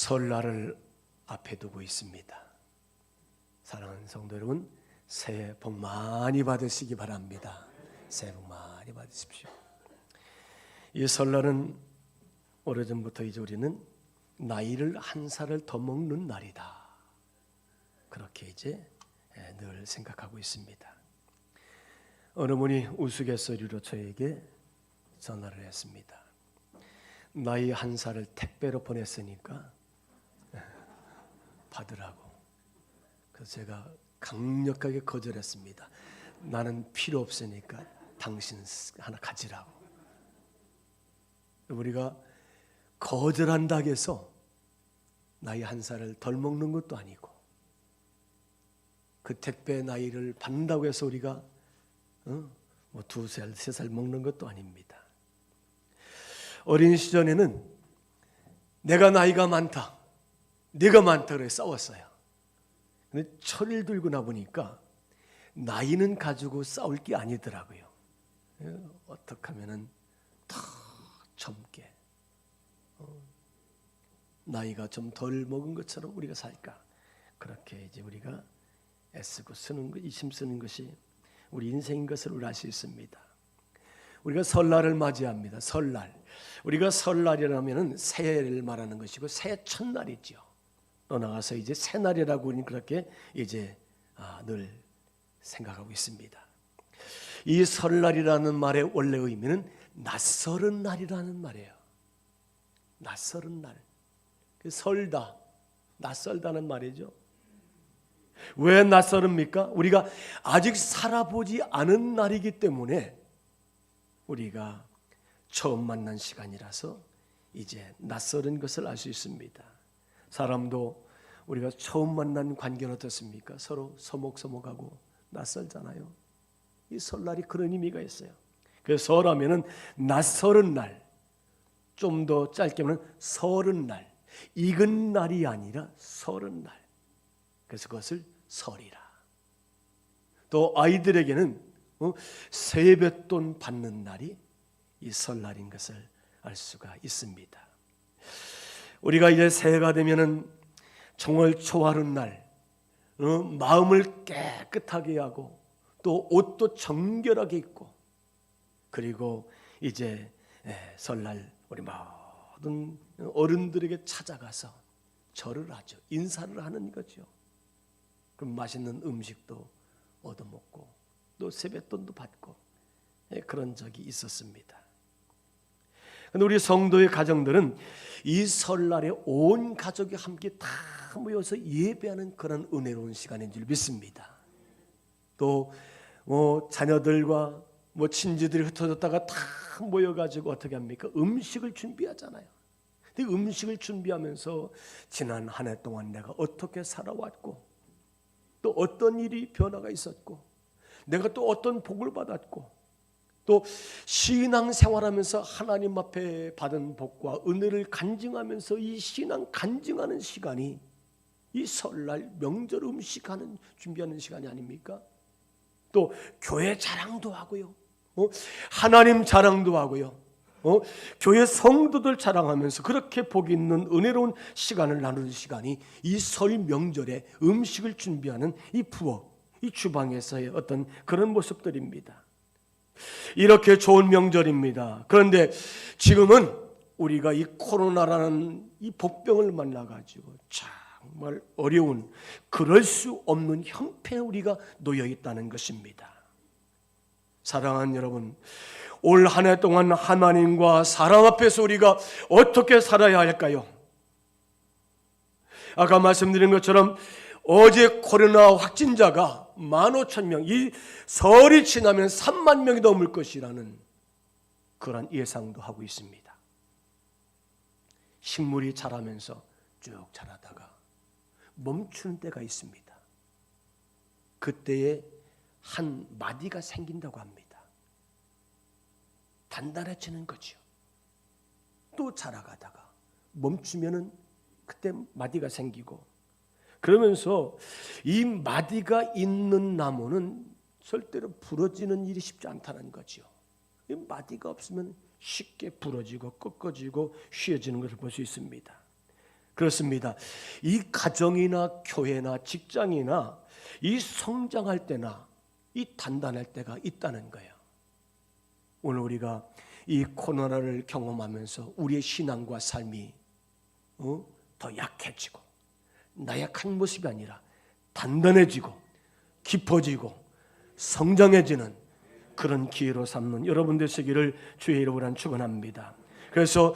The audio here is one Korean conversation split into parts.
설날을 앞에 두고 있습니다. 사랑하는 성도 여러분, 새해 복 많이 받으시기 바랍니다. 새해 복 많이 받으십시오. 이 설날은 오래전부터 이제 우리는 나이를 한 살을 더 먹는 날이다, 그렇게 이제 늘 생각하고 있습니다. 어느 분이 우스갯소리로 저에게 전화를 했습니다. 나이 한 살을 택배로 보냈으니까 받으라고. 그래서 제가 강력하게 거절했습니다. 나는 필요 없으니까 당신 하나 가지라고. 우리가 거절한다고 해서 나이 한 살을 덜 먹는 것도 아니고, 그 택배 나이를 받는다고 해서 우리가 뭐 2살, 3살 먹는 것도 아닙니다. 어린 시절에는 내가 나이가 많다, 네가 많다 그래 싸웠어요. 근데 철을 들고 나보니까 나이는 가지고 싸울 게 아니더라고요. 어떻게 하면은 더 젊게, 나이가 좀 덜 먹은 것처럼 우리가 살까, 그렇게 이제 우리가 애쓰고 쓰는 것, 이심 쓰는 것이 우리 인생인 것을 우리 알 수 있습니다. 우리가 설날을 맞이합니다. 설날, 우리가 설날이라면은 새해를 말하는 것이고 새해 첫날이죠. 또 나가서 이제 새날이라고 우리는 그렇게 이제 늘 생각하고 있습니다. 이 설날이라는 말의 원래 의미는 낯설은 날이라는 말이에요. 낯설은 날, 설다, 낯설다는 말이죠. 왜 낯설습니까? 우리가 아직 살아보지 않은 날이기 때문에 우리가 처음 만난 시간이라서 이제 낯설은 것을 알 수 있습니다. 사람도 우리가 처음 만난 관계는 어떻습니까? 서로 서먹서먹하고 낯설잖아요. 이 설날이 그런 의미가 있어요. 그래서 설하면은 낯설은 날, 좀 더 짧게 하면 설은 날, 익은 날이 아니라 설은 날. 그래서 그것을 설이라. 또 아이들에게는 세뱃돈 받는 날이 이 설날인 것을 알 수가 있습니다. 우리가 이제 새해가 되면은 정월 초하룻 날 마음을 깨끗하게 하고 또 옷도 정결하게 입고, 그리고 이제 설날 우리 모든 어른들에게 찾아가서 절을 하죠. 인사를 하는 거죠. 그럼 맛있는 음식도 얻어먹고 또 세뱃돈도 받고 그런 적이 있었습니다. 그런데 우리 성도의 가정들은 이 설날에 온 가족이 함께 다 모여서 예배하는 그런 은혜로운 시간인 줄 믿습니다. 또 자녀들과 친지들이 흩어졌다가 다 모여가지고 어떻게 합니까? 음식을 준비하잖아요. 근데 음식을 준비하면서 지난 한 해 동안 내가 어떻게 살아왔고, 또 어떤 일이 변화가 있었고, 내가 또 어떤 복을 받았고, 또 신앙생활하면서 하나님 앞에 받은 복과 은혜를 간증하면서 이 신앙 간증하는 시간이 이 설날 명절 음식하는 준비하는 시간이 아닙니까? 또 교회 자랑도 하고요, 하나님 자랑도 하고요, 교회 성도들 자랑하면서 그렇게 복 있는 은혜로운 시간을 나누는 시간이 이 설 명절에 음식을 준비하는 이 부엌, 이 주방에서의 어떤 그런 모습들입니다. 이렇게 좋은 명절입니다. 그런데 지금은 우리가 이 코로나라는 이 복병을 만나가지고 정말 어려운, 그럴 수 없는 형편에 우리가 놓여 있다는 것입니다. 사랑하는 여러분, 올 한 해 동안 하나님과 사람 앞에서 우리가 어떻게 살아야 할까요? 아까 말씀드린 것처럼 어제 코로나 확진자가 15,000명, 이 설이 지나면 3만 명이 넘을 것이라는 그런 예상도 하고 있습니다. 식물이 자라면서 쭉 자라다가 멈추는 때가 있습니다. 그때에 한 마디가 생긴다고 합니다. 단단해지는 거죠. 또 자라가다가 멈추면은 그때 마디가 생기고, 그러면서 이 마디가 있는 나무는 절대로 부러지는 일이 쉽지 않다는 거죠. 이 마디가 없으면 쉽게 부러지고 꺾어지고 휘어지는 것을 볼 수 있습니다. 그렇습니다. 이 가정이나 교회나 직장이나 이 성장할 때나 이 단단할 때가 있다는 거예요. 오늘 우리가 이 코로나를 경험하면서 우리의 신앙과 삶이 더 약해지고 나약한 모습이 아니라 단단해지고 깊어지고 성장해지는 그런 기회로 삼는 여러분 되시기를 주의 이름으로 축원합니다. 그래서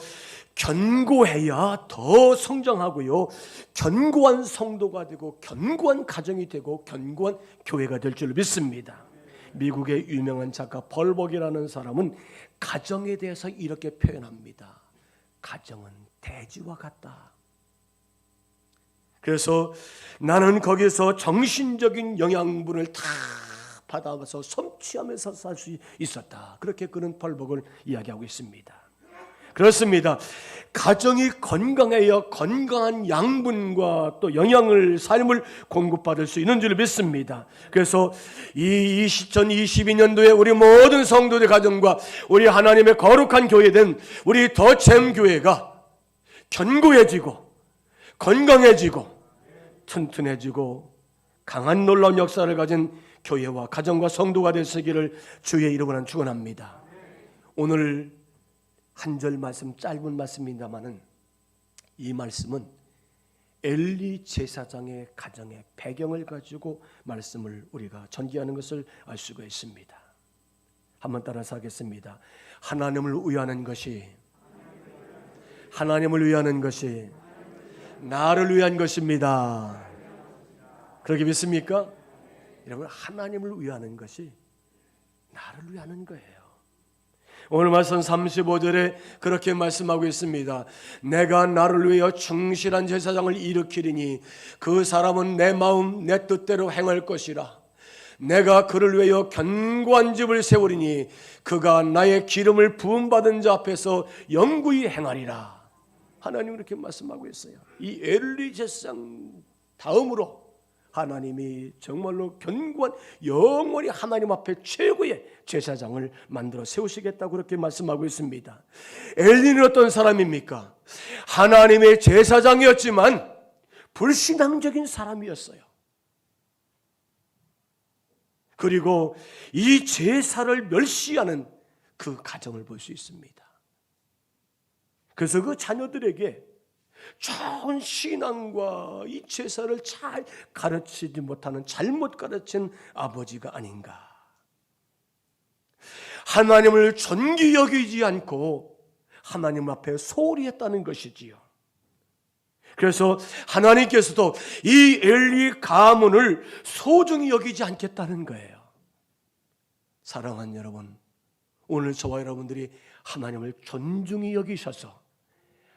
견고해야 더 성장하고요, 견고한 성도가 되고 견고한 가정이 되고 견고한 교회가 될 줄 믿습니다. 미국의 유명한 작가 벌벅이라는 사람은 가정에 대해서 이렇게 표현합니다. 가정은 대지와 같다. 그래서 나는 거기서 정신적인 영양분을 다 받아서 섭취하면서 살 수 있었다. 그렇게 그는 벌벅을 이야기하고 있습니다. 그렇습니다. 가정이 건강해야 건강한 양분과 또 영양을 삶을 공급받을 수 있는 줄 믿습니다. 그래서 이 2022년도에 우리 모든 성도들 가정과 우리 하나님의 거룩한 교회된 우리 더챔 교회가 견고해지고 건강해지고 튼튼해지고 강한 놀라운 역사를 가진 교회와 가정과 성도가 되시기를 주의 이름으로 축원합니다. 오늘 한 절 말씀, 짧은 말씀입니다만은 이 말씀은 엘리 제사장의 가정의 배경을 가지고 말씀을 우리가 전개하는 것을 알 수가 있습니다. 한번 따라서 하겠습니다. 하나님을 위하는 것이 나를 위한 것입니다. 그렇게 믿습니까? 여러분, 하나님을 위하는 것이 나를 위하는 거예요. 오늘 말씀 35절에 그렇게 말씀하고 있습니다. 내가 나를 위하여 충실한 제사장을 일으키리니 그 사람은 내 마음 내 뜻대로 행할 것이라. 내가 그를 위하여 견고한 집을 세우리니 그가 나의 기름을 부음받은 자 앞에서 영구히 행하리라. 하나님은 이렇게 말씀하고 있어요. 이 엘리 제사장 다음으로 하나님이 정말로 견고한 영원히 하나님 앞에 최고의 제사장을 만들어 세우시겠다고 그렇게 말씀하고 있습니다. 엘리는 어떤 사람입니까? 하나님의 제사장이었지만 불신앙적인 사람이었어요. 그리고 이 제사를 멸시하는 그 가정을 볼 수 있습니다. 그래서 그 자녀들에게 좋은 신앙과 이 제사를 잘 가르치지 못하는 잘못 가르친 아버지가 아닌가. 하나님을 존귀 여기지 않고 하나님 앞에 소홀히 했다는 것이지요. 그래서 하나님께서도 이 엘리 가문을 소중히 여기지 않겠다는 거예요. 사랑하는 여러분, 오늘 저와 여러분들이 하나님을 존중히 여기셔서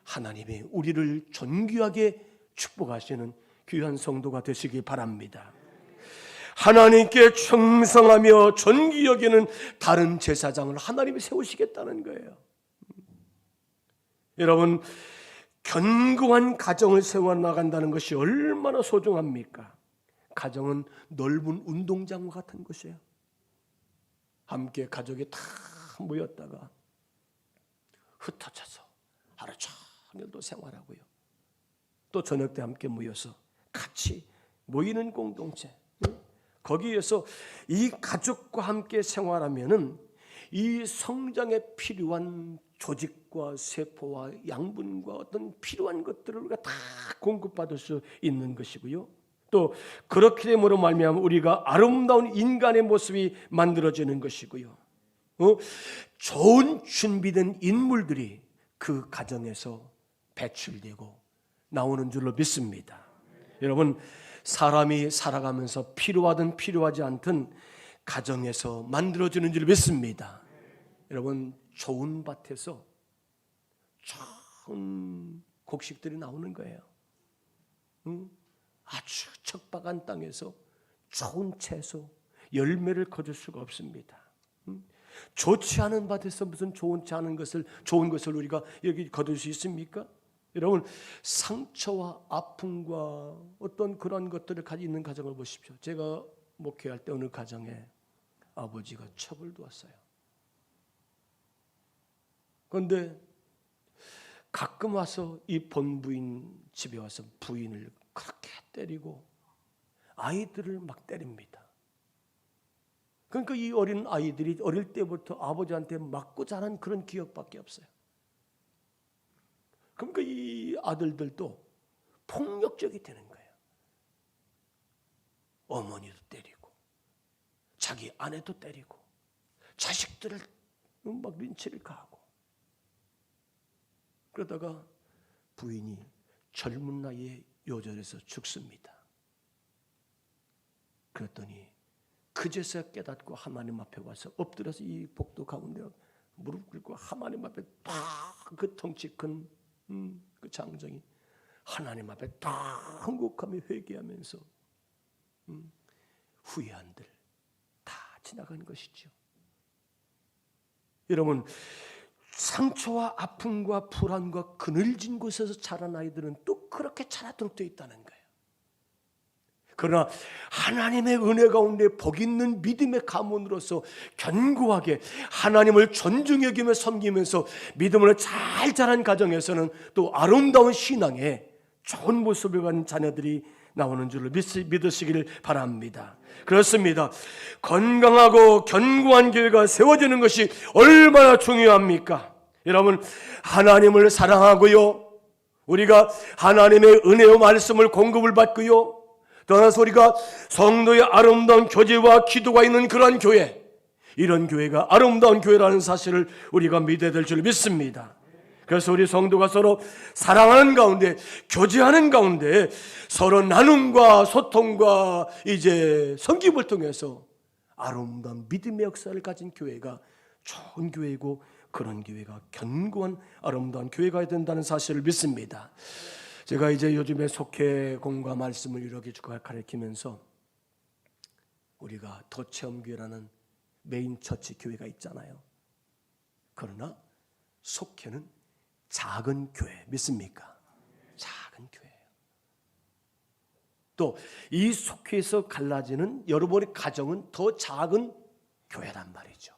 하나님이 우리를 존귀하게 축복하시는 귀한 성도가 되시기 바랍니다. 하나님께 충성하며 존귀 여기는 다른 제사장을 하나님이 세우시겠다는 거예요. 여러분, 견고한 가정을 세워나간다는 것이 얼마나 소중합니까? 가정은 넓은 운동장과 같은 것이에요. 함께 가족이 다 모였다가 흩어져서 하루 종일도 생활하고요. 또 저녁 때 함께 모여서 같이 모이는 공동체. 거기에서 이 가족과 함께 생활하면은 이 성장에 필요한 조직과 세포와 양분과 어떤 필요한 것들을 우리가 다 공급받을 수 있는 것이고요. 또 그렇게 됨으로 말미암아 우리가 아름다운 인간의 모습이 만들어지는 것이고요. 좋은 준비된 인물들이 그 가정에서 배출되고 나오는 줄로 믿습니다. 여러분, 사람이 살아가면서 필요하든 필요하지 않든 가정에서 만들어지는 줄 믿습니다. 여러분, 좋은 밭에서 좋은 곡식들이 나오는 거예요. 아주 척박한 땅에서 좋은 채소, 열매를 거둘 수가 없습니다. 좋지 않은 밭에서 무슨 좋지 않은 것을, 좋은 것을 우리가 여기 거둘 수 있습니까? 여러분, 상처와 아픔과 어떤 그런 것들을 가지고 있는 가정을 보십시오. 제가 목회할 때 어느 가정에 아버지가 첩을 두었어요. 그런데 가끔 와서 이 본부인 집에 와서 부인을 그렇게 때리고 아이들을 막 때립니다. 그러니까 이 어린 아이들이 어릴 때부터 아버지한테 맞고 자란 그런 기억밖에 없어요. 그러니까 이 아들들도 폭력적이 되는 거예요. 어머니도 때리고 자기 아내도 때리고 자식들을 막 린치를 가하고, 그러다가 부인이 젊은 나이에 요절해서 죽습니다. 그랬더니 그제서야 깨닫고 하나님 앞에 와서 엎드려서 이 복도 가운데 무릎 꿇고 하나님 앞에 딱 그 덩치 큰 그 장정이 하나님 앞에 딱 한국하며 회개하면서 후회한들 다 지나간 것이죠. 여러분, 상처와 아픔과 불안과 그늘진 곳에서 자란 아이들은 또 그렇게 자라도록 되어 있다는 거예요. 그러나 하나님의 은혜 가운데 복 있는 믿음의 가문으로서 견고하게 하나님을 존중히 여기며 섬기면서 믿음으로 잘 자란 가정에서는 또 아름다운 신앙의 좋은 모습을 가진 자녀들이 나오는 줄로 믿으시기를 바랍니다. 그렇습니다. 건강하고 견고한 교회가 세워지는 것이 얼마나 중요합니까? 여러분, 하나님을 사랑하고요, 우리가 하나님의 은혜와 말씀을 공급을 받고요, 떠나서 우리가 성도의 아름다운 교제와 기도가 있는 그런 교회, 이런 교회가 아름다운 교회라는 사실을 우리가 믿어야 될 줄 믿습니다. 그래서 우리 성도가 서로 사랑하는 가운데, 교제하는 가운데 서로 나눔과 소통과 이제 섬김을 통해서 아름다운 믿음의 역사를 가진 교회가 좋은 교회이고, 그런 교회가 견고한 아름다운 교회가 된다는 사실을 믿습니다. 제가 이제 요즘에 속회 공과 말씀을 이렇게 가르치면서 우리가 도체험교회라는 메인 처치 교회가 있잖아요. 그러나 속회는 작은 교회, 믿습니까? 작은 교회예요. 또 이 속회에서 갈라지는 여러분의 가정은 더 작은 교회란 말이죠.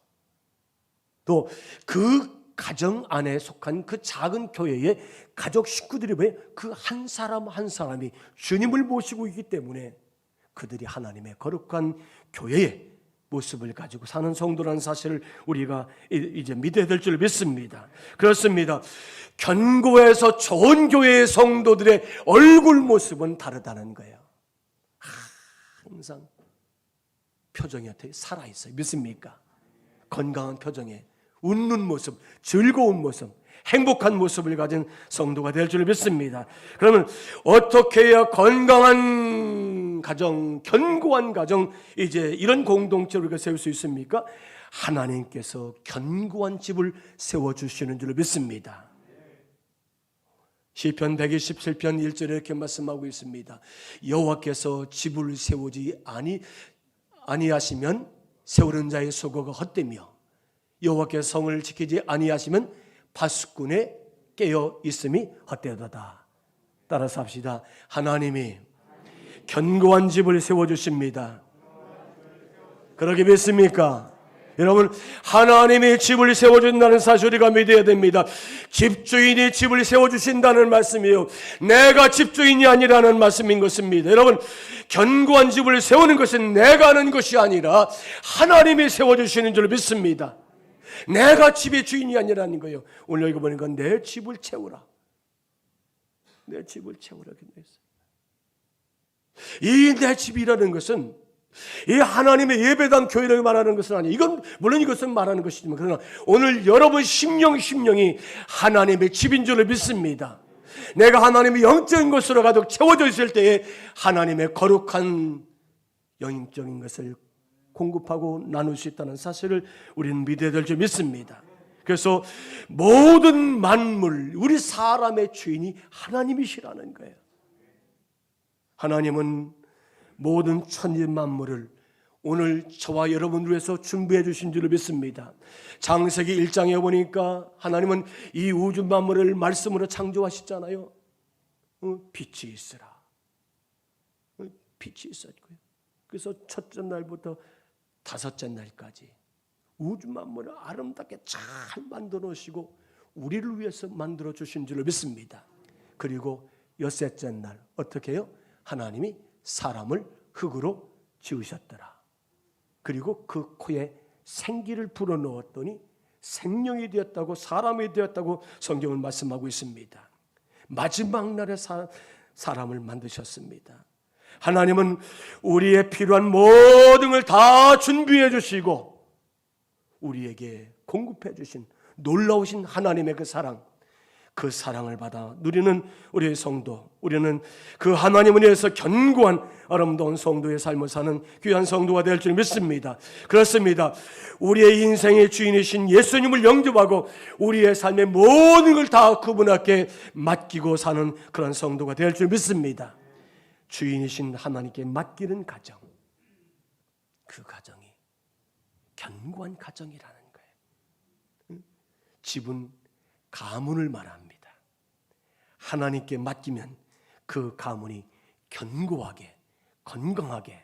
또 그 가정 안에 속한 그 작은 교회의 가족 식구들이 왜 그 한 사람 한 사람이 주님을 모시고 있기 때문에 그들이 하나님의 거룩한 교회의 모습을 가지고 사는 성도라는 사실을 우리가 이제 믿어야 될 줄 믿습니다. 그렇습니다. 견고해서 좋은 교회의 성도들의 얼굴 모습은 다르다는 거예요. 항상 표정이 어떻게 살아있어요. 믿습니까? 건강한 표정에 웃는 모습, 즐거운 모습, 행복한 모습을 가진 성도가 될 줄 믿습니다. 그러면 어떻게 해야 건강한 가정, 견고한 가정, 이제 이런 공동체를 우리가 세울 수 있습니까? 하나님께서 견고한 집을 세워주시는 줄 믿습니다. 시편 127편 1절에 이렇게 말씀하고 있습니다. 여호와께서 집을 세우지 아니하시면 세우는 자의 수고가 헛되며 여호와께서 성을 지키지 아니하시면 파수꾼에 깨어 있음이 헛되도다. 따라서 합시다. 하나님이 견고한 집을 세워주십니다. 그러게 믿습니까? 여러분, 하나님의 집을 세워준다는 사실 우리가 믿어야 됩니다. 집주인이 집을 세워주신다는 말씀이에요. 내가 집주인이 아니라는 말씀인 것입니다. 여러분, 견고한 집을 세우는 것은 내가 하는 것이 아니라 하나님이 세워주시는 줄 믿습니다. 내가 집의 주인이 아니라는 거예요. 오늘 여기 보니까 내 집을 채우라. 내 집을 채우라. 이 내 집이라는 것은 이 하나님의 예배당 교회를 말하는 것은 아니에요. 이건 물론 이것은 말하는 것이지만, 그러나 오늘 여러분 심령이 하나님의 집인 줄을 믿습니다. 내가 하나님의 영적인 것으로 가득 채워져 있을 때에 하나님의 거룩한 영적인 것을 공급하고 나눌 수 있다는 사실을 우리는 믿어야 될 줄 믿습니다. 그래서 모든 만물, 우리 사람의 주인이 하나님이시라는 거예요. 하나님은 모든 천지 만물을 오늘 저와 여러분을 위해서 준비해 주신 줄 믿습니다. 창세기 1장에 보니까 하나님은 이 우주 만물을 말씀으로 창조하셨잖아요. 빛이 있으라. 빛이 있었고요. 그래서 첫째 날부터 다섯째 날까지 우주 만물을 아름답게 잘 만들어 놓으시고 우리를 위해서 만들어 주신 줄로 믿습니다. 그리고 여섯째 날 어떻게 해요? 하나님이 사람을 흙으로 지으셨더라. 그리고 그 코에 생기를 불어넣었더니 생명이 되었다고, 사람이 되었다고 성경은 말씀하고 있습니다. 마지막 날에 사람을 만드셨습니다. 하나님은 우리의 필요한 모든 걸 다 준비해 주시고 우리에게 공급해 주신 놀라우신 하나님의 그 사랑, 그 사랑을 받아 누리는 우리의 성도, 우리는 그 하나님을 위해서 견고한 아름다운 성도의 삶을 사는 귀한 성도가 될 줄 믿습니다. 그렇습니다. 우리의 인생의 주인이신 예수님을 영접하고 우리의 삶의 모든 걸 다 그분께 맡기고 사는 그런 성도가 될 줄 믿습니다. 주인이신 하나님께 맡기는 가정, 그 가정이 견고한 가정이라는 거예요. 집은 가문을 말합니다. 하나님께 맡기면 그 가문이 견고하게, 건강하게,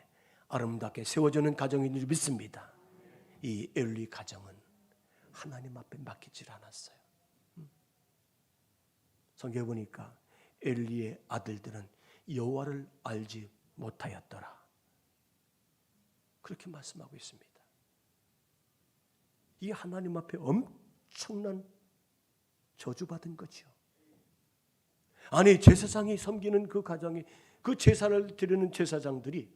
아름답게 세워지는 가정인 줄 믿습니다. 이 엘리 가정은 하나님 앞에 맡기질 않았어요. 성경에 보니까 엘리의 아들들은 여호와를 알지 못하였더라. 그렇게 말씀하고 있습니다. 이 하나님 앞에 엄청난 저주받은 거죠. 아니, 제사장이 섬기는 그 가정이, 그 제사를 드리는 제사장들이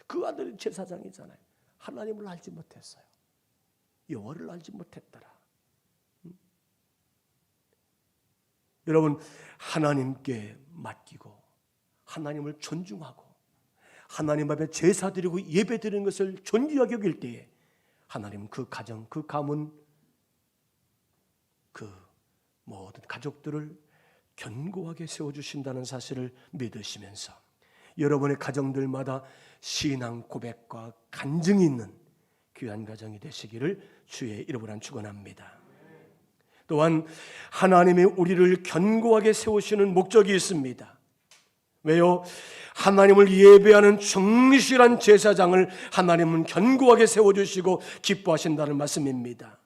그 아들이 제사장이잖아요. 하나님을 알지 못했어요. 여호와를 알지 못했더라. 여러분, 하나님께 맡기고 하나님을 존중하고 하나님 앞에 제사 드리고 예배 드리는 것을 존귀하게 여길 때에 하나님은 그 가정, 그 가문, 그 모든 가족들을 견고하게 세워주신다는 사실을 믿으시면서 여러분의 가정들마다 신앙 고백과 간증이 있는 귀한 가정이 되시기를 주의 이름으로 축원합니다. 또한 하나님이 우리를 견고하게 세우시는 목적이 있습니다. 왜요? 하나님을 예배하는 충실한 제사장을 하나님은 견고하게 세워주시고 기뻐하신다는 말씀입니다.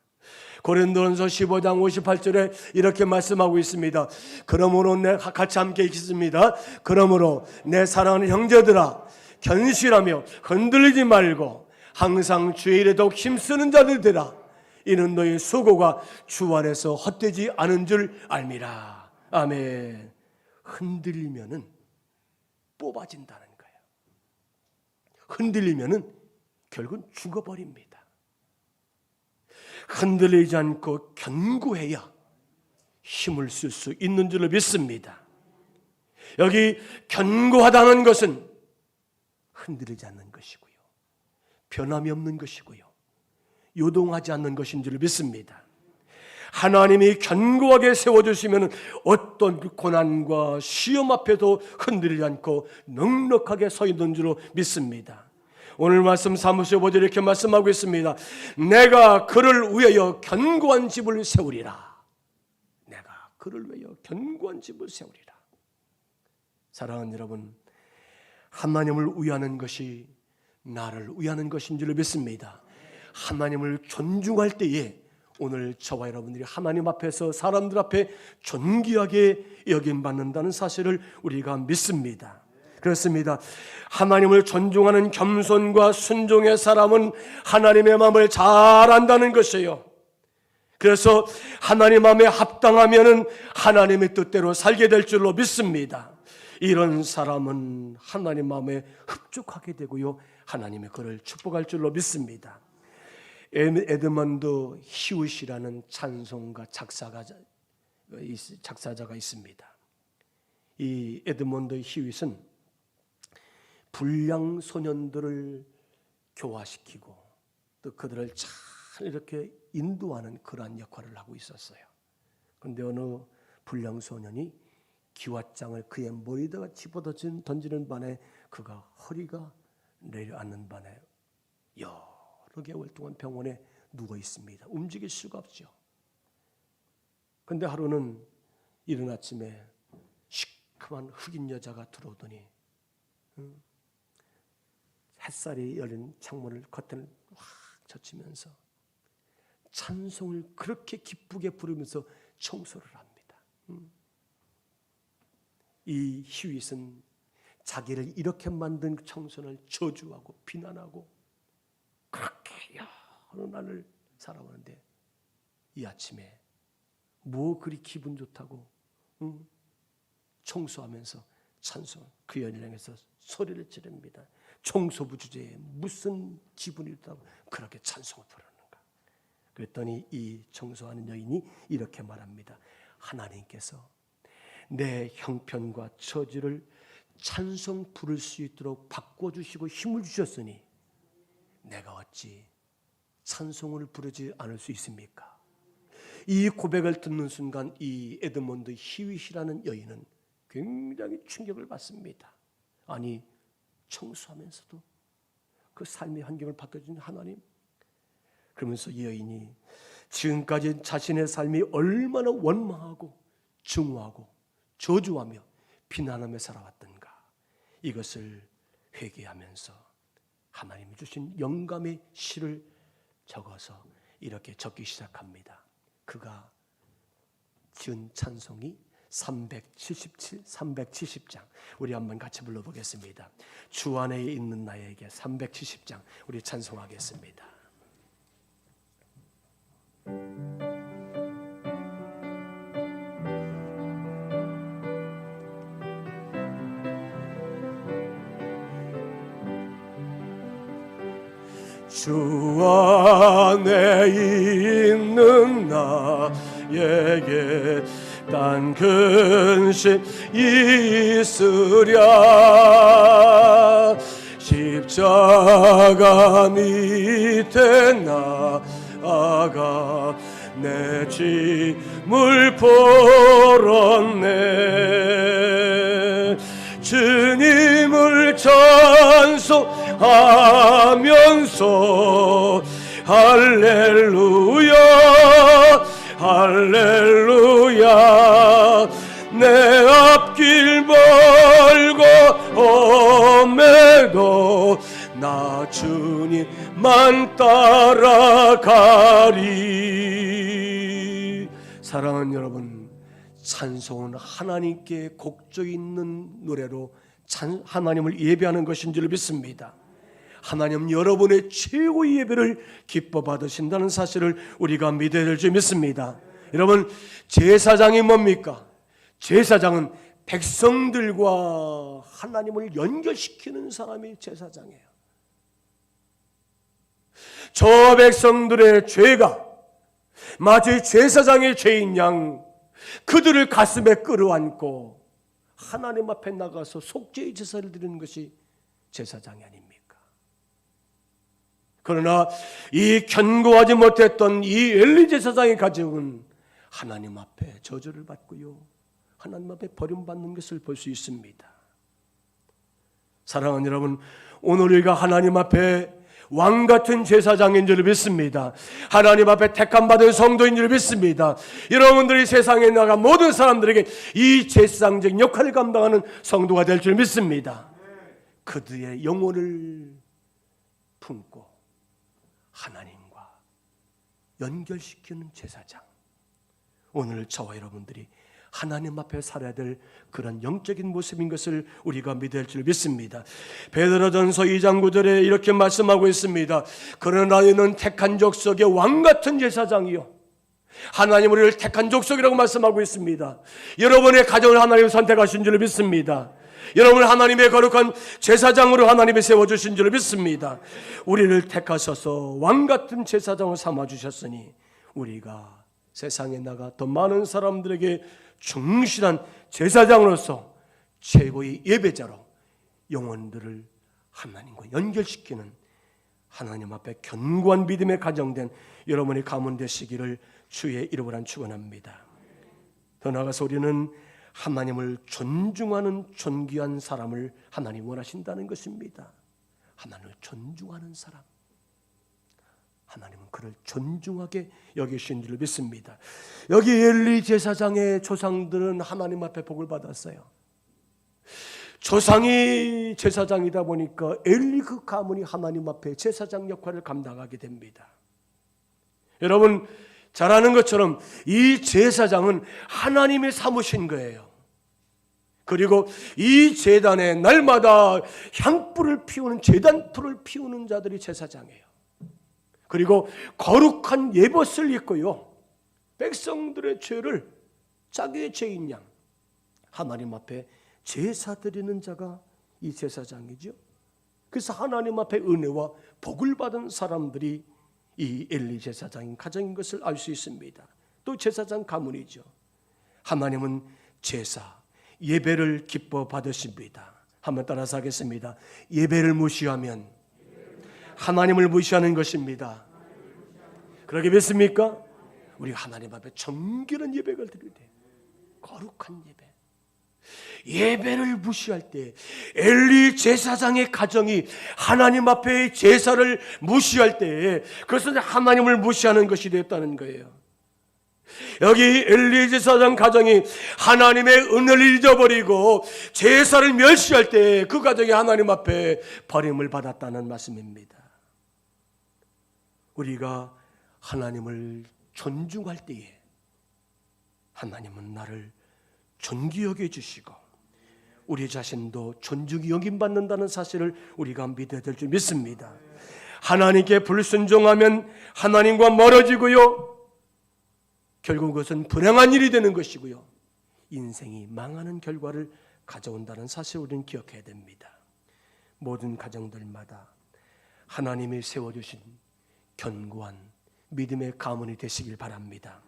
고린도전서 15장 58절에 이렇게 말씀하고 있습니다. 그러므로 같이 함께 읽겠습니다. 그러므로 내 사랑하는 형제들아, 견실하며 흔들리지 말고 항상 주의 일에 더욱 힘쓰는 자들들아, 이는 너희 수고가 주 안에서 헛되지 않은 줄 알미라. 아멘. 흔들리면은 뽑아진다는 거예요. 흔들리면은 결국은 죽어버립니다. 흔들리지 않고 견고해야 힘을 쓸 수 있는 줄로 믿습니다. 여기 견고하다는 것은 흔들리지 않는 것이고요, 변함이 없는 것이고요, 요동하지 않는 것인 줄 믿습니다. 하나님이 견고하게 세워주시면 어떤 고난과 시험 앞에도 흔들리지 않고 넉넉하게 서 있는 줄로 믿습니다. 오늘 말씀 사무엘 5절 이렇게 말씀하고 있습니다. 내가 그를 위하여 견고한 집을 세우리라. 내가 그를 위하여 견고한 집을 세우리라. 사랑하는 여러분, 하나님을 위하는 것이 나를 위하는 것인 줄 믿습니다. 하나님을 존중할 때에 오늘 저와 여러분들이 하나님 앞에서 사람들 앞에 존귀하게 여김받는다는 사실을 우리가 믿습니다. 그렇습니다. 하나님을 존중하는 겸손과 순종의 사람은 하나님의 마음을 잘 안다는 것이에요. 그래서 하나님 마음에 합당하면은 하나님의 뜻대로 살게 될 줄로 믿습니다. 이런 사람은 하나님 마음에 흡족하게 되고요, 하나님의 그를 축복할 줄로 믿습니다. 에드먼드 히웃이라는 찬송가 작사자가 있습니다. 이 에드먼드 히웃은 불량 소년들을 교화시키고 또 그들을 잘 이렇게 인도하는 그러한 역할을 하고 있었어요. 그런데 어느 불량 소년이 기왓장을 그의 머리에다가 집어던지는 바에 그가 허리가 내려앉는 바에 여러 개월 동안 병원에 누워 있습니다. 움직일 수가 없죠. 그런데 하루는 이른 아침에 시큼한 흑인 여자가 들어오더니 햇살이 열린 창문을 커튼을 확 젖히면서 찬송을 그렇게 기쁘게 부르면서 청소를 합니다. 이 히윗은 자기를 이렇게 만든 청소년을 저주하고 비난하고 그렇게 여러 날을 살아오는데 이 아침에 뭐 그리 기분 좋다고 청소하면서 찬송 그 여인을 향해서 소리를 지릅니다. 청소부 주제에 무슨 기분이 있다고 그렇게 찬송을 부르는가. 그랬더니 이 청소하는 여인이 이렇게 말합니다. 하나님께서 내 형편과 처지를 찬송 부를 수 있도록 바꿔주시고 힘을 주셨으니 내가 어찌 찬송을 부르지 않을 수 있습니까? 이 고백을 듣는 순간 이 에드몬드 히윗이라는 여인은 굉장히 충격을 받습니다. 아니 청소하면서도 그 삶의 환경을 바꿔준 하나님. 그러면서 이 여인이 지금까지 자신의 삶이 얼마나 원망하고 증오하고 저주하며 비난하며 살아왔던가 이것을 회개하면서 하나님이 주신 영감의 시를 적어서 이렇게 적기 시작합니다. 그가 지은 찬송이 370장. 우리 한번 같이 불러보겠습니다. 주 안에 있는 나에게 370장 우리 찬송하겠습니다. 주 안에 있는 나에게 딴 근심 있으랴. 십자가 밑에 나아가 내 짐을 풀었네. 주님을 찬송하면서 할렐루야 할렐루야. 내 앞길 멀고 험해도 나 주님만 따라가리. 사랑하는 여러분, 찬송은 하나님께 곡조 있는 노래로 하나님을 예배하는 것인 줄 믿습니다. 하나님 여러분의 최고의 예배를 기뻐 받으신다는 사실을 우리가 믿어야 될 줄 믿습니다. 여러분, 제사장이 뭡니까? 제사장은 백성들과 하나님을 연결시키는 사람이 제사장이에요. 저 백성들의 죄가 마치 제사장의 죄인 양 그들을 가슴에 끌어안고 하나님 앞에 나가서 속죄의 제사를 드리는 것이 제사장이 아닙니까? 그러나 이 견고하지 못했던 이 엘리 제사장의 가정은 하나님 앞에 저주를 받고요, 하나님 앞에 버림받는 것을 볼 수 있습니다. 사랑하는 여러분, 오늘 우리가 하나님 앞에 왕같은 제사장인 줄 믿습니다. 하나님 앞에 택함받은 성도인 줄 믿습니다. 여러분들이 세상에 나가 모든 사람들에게 이 제사장적 역할을 감당하는 성도가 될 줄 믿습니다. 그들의 영혼을 품고 하나님과 연결시키는 제사장. 오늘 저와 여러분들이 하나님 앞에 살아야 될 그런 영적인 모습인 것을 우리가 믿어야 할 줄 믿습니다. 베드로전서 2장 9절에 이렇게 말씀하고 있습니다. 그러나 너희는 택한 족속의 왕같은 제사장이요, 하나님 우리를 택한 족속이라고 말씀하고 있습니다. 여러분의 가정을 하나님 선택하신 줄 믿습니다. 여러분을 하나님의 거룩한 제사장으로 하나님이 세워주신 줄 믿습니다. 우리를 택하셔서 왕같은 제사장을 삼아주셨으니 우리가 세상에 나가 더 많은 사람들에게 충실한 제사장으로서 최고의 예배자로 영혼들을 하나님과 연결시키는 하나님 앞에 견고한 믿음에 가정된 여러분의 가문 되시기를 주의 이름으로 축원합니다. 더 나아가서 우리는 하나님을 존중하는 존귀한 사람을 하나님 원하신다는 것입니다. 하나님을 존중하는 사람, 하나님은 그를 존중하게 여기신 줄 믿습니다. 여기 엘리 제사장의 조상들은 하나님 앞에 복을 받았어요. 조상이 제사장이다 보니까 엘리 그 가문이 하나님 앞에 제사장 역할을 감당하게 됩니다. 여러분, 잘 아는 것처럼 이 제사장은 하나님이 삼으신 거예요. 그리고 이 제단에 날마다 향불을 피우는, 제단불을 피우는 자들이 제사장이에요. 그리고 거룩한 예벗을 입고요, 백성들의 죄를 자기의 죄인 양 하나님 앞에 제사 드리는 자가 이 제사장이죠. 그래서 하나님 앞에 은혜와 복을 받은 사람들이 이 엘리 제사장인 가정인 것을 알 수 있습니다. 또 제사장 가문이죠. 하나님은 제사, 예배를 기뻐 받으십니다. 한번 따라서 하겠습니다. 예배를 무시하면 하나님을 무시하는 것입니다. 그러게 믿습니까? 우리가 하나님 앞에 정결한 예배를 드려야 돼요. 거룩한 예배. 예배를 무시할 때, 엘리 제사장의 가정이 하나님 앞에 제사를 무시할 때, 그것은 하나님을 무시하는 것이 됐다는 거예요. 여기 엘리 제사장 가정이 하나님의 은혜를 잊어버리고 제사를 멸시할 때 그 가정이 하나님 앞에 버림을 받았다는 말씀입니다. 우리가 하나님을 존중할 때에 하나님은 나를 존귀 여겨주시고 우리 자신도 존중이 여김받는다는 사실을 우리가 믿어야 될 줄 믿습니다. 하나님께 불순종하면 하나님과 멀어지고요, 결국 그것은 불행한 일이 되는 것이고요, 인생이 망하는 결과를 가져온다는 사실을 우리는 기억해야 됩니다. 모든 가정들마다 하나님이 세워주신 견고한 믿음의 가문이 되시길 바랍니다.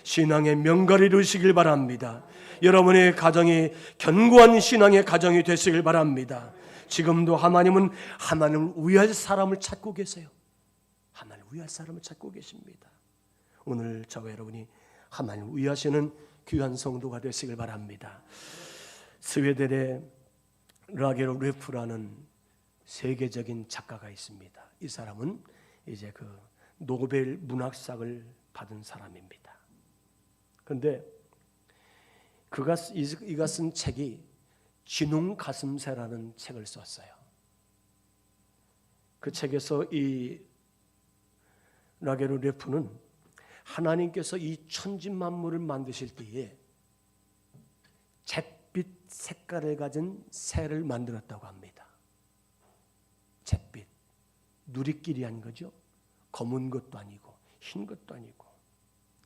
신앙의 명가를 이루시길 바랍니다. 여러분의 가정이 견고한 신앙의 가정이 되시길 바랍니다. 지금도 하나님은 하나님을 위할 사람을 찾고 계세요. 하나님을 위할 사람을 찾고 계십니다. 오늘 저와 여러분이 하나님을 위하시는 귀한 성도가 되시길 바랍니다. 스웨덴의 라게로 레프라는 세계적인 작가가 있습니다. 이 사람은 이제 그 노벨 문학상을 받은 사람입니다. 그런데 이가 쓴 책이 진홍 가슴새라는 책을 썼어요. 그 책에서 이 라게로 레프는 하나님께서 이 천지 만물을 만드실 때에 잿빛 색깔을 가진 새를 만들었다고 합니다. 잿빛, 누리끼리한 거죠. 검은 것도 아니고 흰 것도 아니고.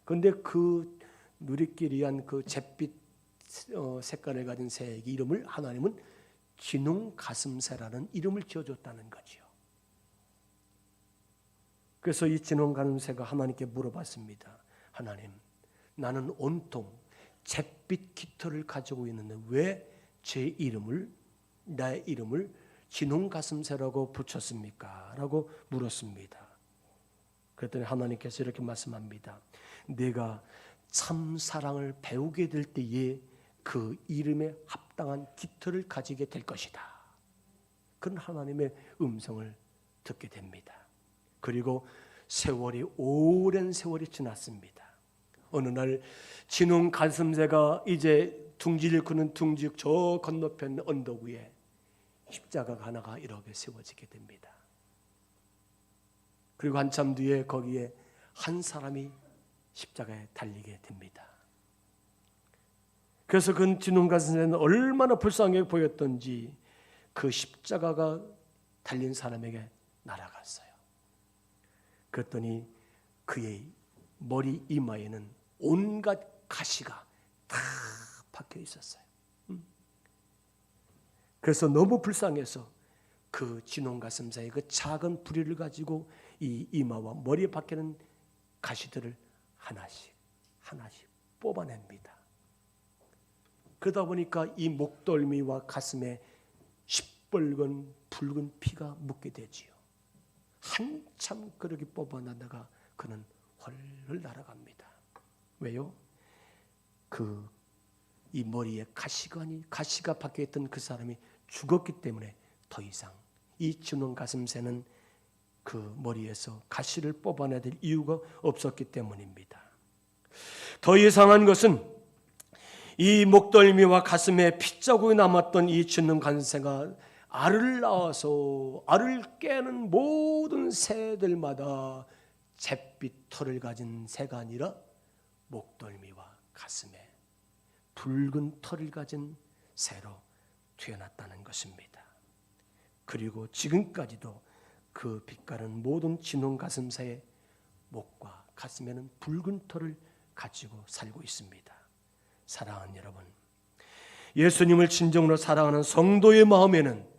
그런데 그 누리끼리한 그 잿빛 색깔을 가진 새의 이름을 하나님은 진홍 가슴새라는 이름을 지어줬다는 거지요. 그래서 이 진홍 가슴새가 하나님께 물어봤습니다. 하나님, 나는 온통 잿빛 깃털을 가지고 있는데 왜 제 이름을, 나의 이름을 진홍 가슴새라고 붙였습니까? 라고 물었습니다. 그랬더니 하나님께서 이렇게 말씀합니다. 내가 참 사랑을 배우게 될 때에 그 이름에 합당한 깃털을 가지게 될 것이다. 그런 하나님의 음성을 듣게 됩니다. 그리고 세월이, 오랜 세월이 지났습니다. 어느 날 진홍 가슴새가 이제 둥지를 그는 둥지 저 건너편 언덕 위에 십자가가 하나가 이렇게 세워지게 됩니다. 그리고 한참 뒤에 거기에 한 사람이 십자가에 달리게 됩니다. 그래서 그 진홍 가슴새는 얼마나 불쌍해 보였던지 그 십자가가 달린 사람에게 날아갔어요. 그랬더니 그의 머리 이마에는 온갖 가시가 다 박혀 있었어요. 그래서 너무 불쌍해서 그 진홍 가슴새의 그 작은 부리를 가지고 이 이마와 머리에 박히는 가시들을 하나씩 뽑아냅니다. 그러다 보니까 이 목덜미와 가슴에 시뻘건 붉은 피가 묻게 되지요. 한참 그렇게 뽑아내다가 그는 헐헐 날아갑니다. 왜요? 이 머리에 가시가 박혀있던 그 사람이 죽었기 때문에 더 이상 이 진홍 가슴새는 그 머리에서 가시를 뽑아내야 될 이유가 없었기 때문입니다. 더 이상한 것은 이 목덜미와 가슴에 핏자국이 남았던 이 진홍 가슴새가 알을 낳아서 알을 깨는 모든 새들마다 잿빛 털을 가진 새가 아니라 목덜미와 가슴에 붉은 털을 가진 새로 태어났다는 것입니다. 그리고 지금까지도 그 빛깔은 모든 진홍 가슴새의 목과 가슴에는 붉은 털을 가지고 살고 있습니다. 사랑하는 여러분, 예수님을 진정으로 사랑하는 성도의 마음에는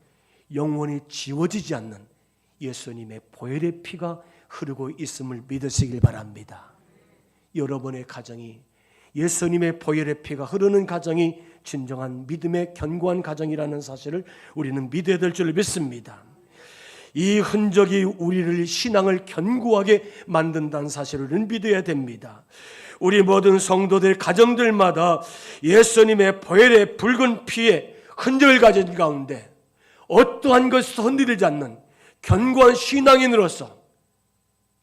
영원히 지워지지 않는 예수님의 보혈의 피가 흐르고 있음을 믿으시길 바랍니다. 여러분의 가정이 예수님의 보혈의 피가 흐르는 가정이 진정한 믿음의 견고한 가정이라는 사실을 우리는 믿어야 될 줄 믿습니다. 이 흔적이 우리를 신앙을 견고하게 만든다는 사실을 우리는 믿어야 됩니다. 우리 모든 성도들 가정들마다 예수님의 보혈의 붉은 피의 흔적을 가진 가운데 어떠한 것도 흔들리지 않는 견고한 신앙인으로서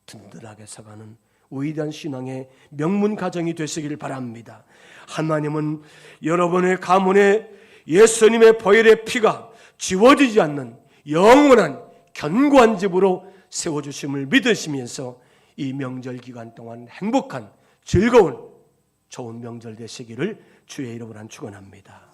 든든하게 서가는 위대한 신앙의 명문 가정이 되시길 바랍니다. 하나님은 여러분의 가문에 예수님의 보혈의 피가 지워지지 않는 영원한 견고한 집으로 세워주심을 믿으시면서 이 명절 기간 동안 행복한 즐거운 좋은 명절 되시기를 주의 이름으로 축원합니다.